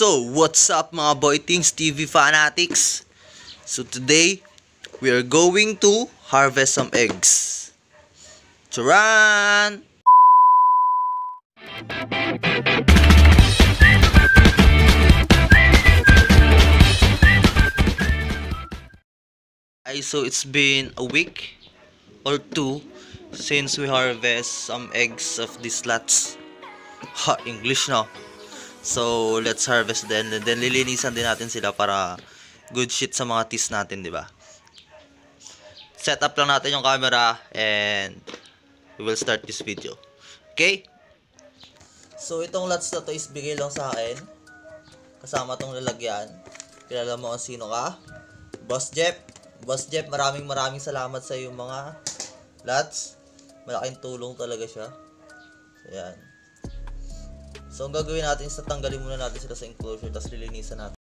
So, what's up mga Boytings TV fanatics? So today, we are going to harvest some eggs. Charan! So it's been a week or two since we harvest some eggs of these lots. Ha, English no? So, let's harvest then. And then, lilinisan din natin sila para good shit sa mga teas natin, di ba? Set up lang natin yung camera and we will start this video. Okay? So, itong lots na to is bigay lang sa akin. Kasama tong lalagyan. Kilala mo kung sino ka? Boss Jeff. Boss Jeff, maraming salamat sa iyong mga lots. Malaking tulong talaga siya. So, yan. So, ang gagawin natin is tatanggalin muna natin sila sa enclosure tapos lilinisan natin.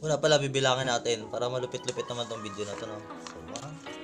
Una pala, bibilangin natin para malupit-lupit naman tong video na to, no? So, 1,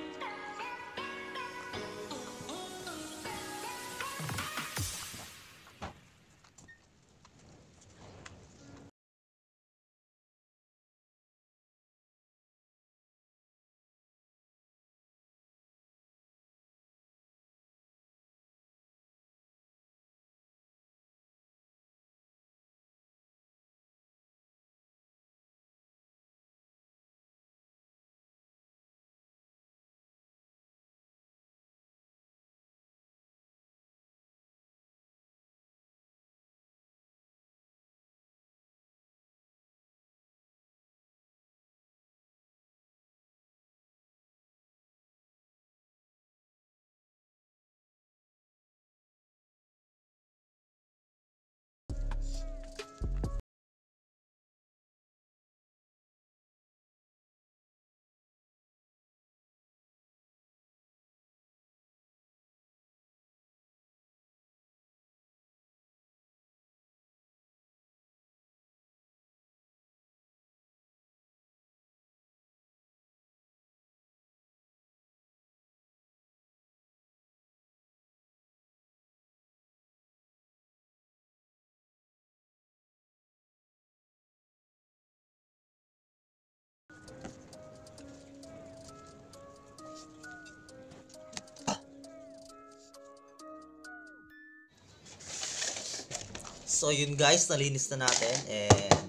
so yun guys, nalinis na natin and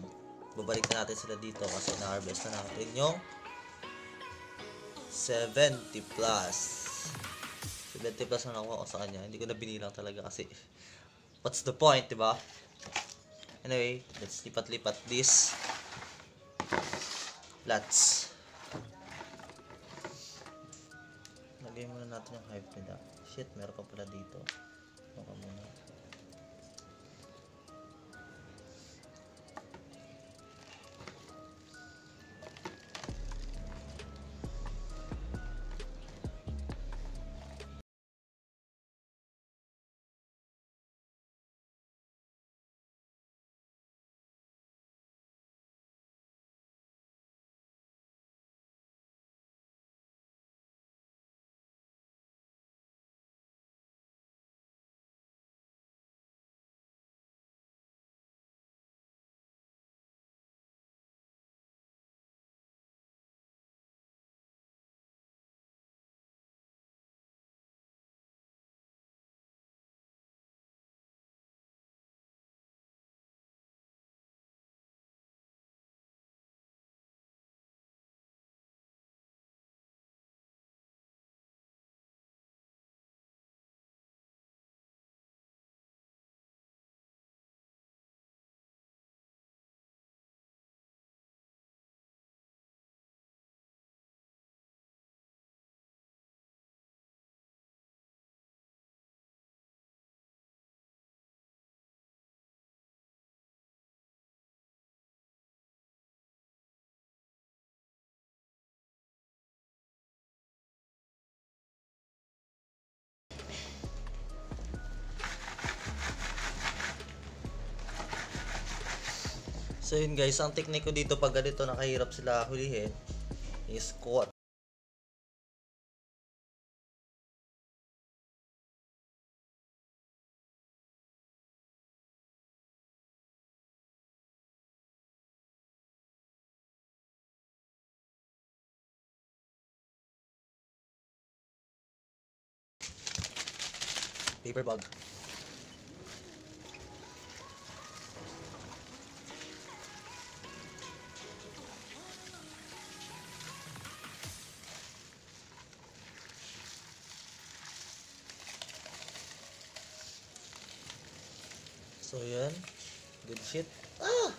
babalik na natin sila dito kasi na-harvest na natin yung 70 plus. 70 plus na nakuha ko sa kanya. Hindi ko na binilang talaga kasi what's the point, diba? Anyway, let's lipat-lipat this lots. Lagay muna natin yung hive nila. Shit, meron pa pala dito. Baka muna. So yun guys, ang technique ko dito pag ganito nakahirap sila hulihin is squat. Paper bag. So yan, good shit. Ah!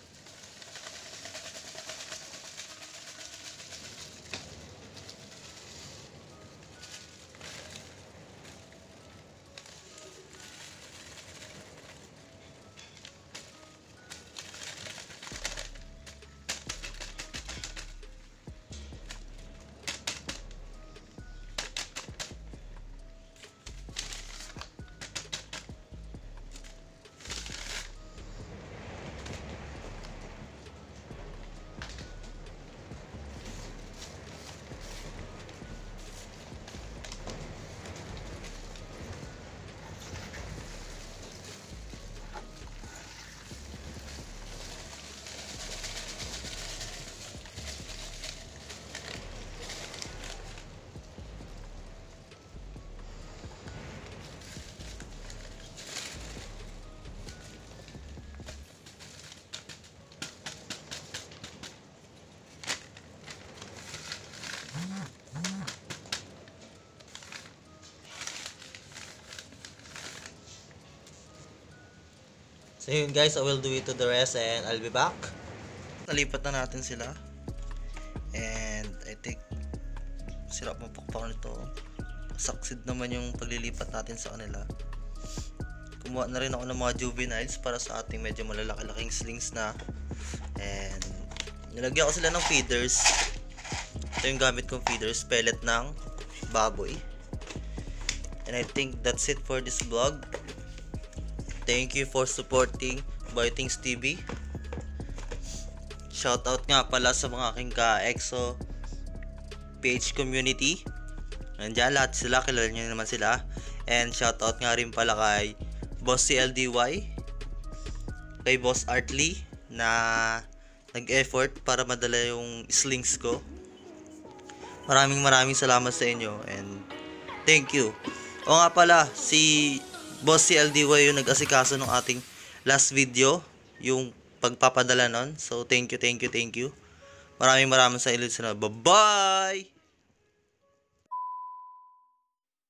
So yun guys, I will do it to the rest and I'll be back. Nalipat na natin sila. And I think sirap mapakpak nito. Succeed naman yung paglilipat natin sa kanila. Kumuha na rin ako ng mga juveniles para sa ating medyo malalaki-laking slings na. And nilagyan ko sila ng feeders. Ito yung gamit kong feeders, pellet ng baboy. And I think that's it for this vlog. Thank you for supporting Boytings TV. Shoutout nga pala sa mga aking ka-EXO page community. Nandiyan lahat sila, kilala nyo naman sila. And shoutout nga rin pala kay Boss CLDY, kay Boss Artly na nag-effort para madala yung slings ko. Maraming salamat sa inyo and thank you. O nga pala, si Boss CLDY yung nag-asikaso ng ating last video, yung pagpapadala nun. So thank you. Maraming sa inyo. Bye-bye!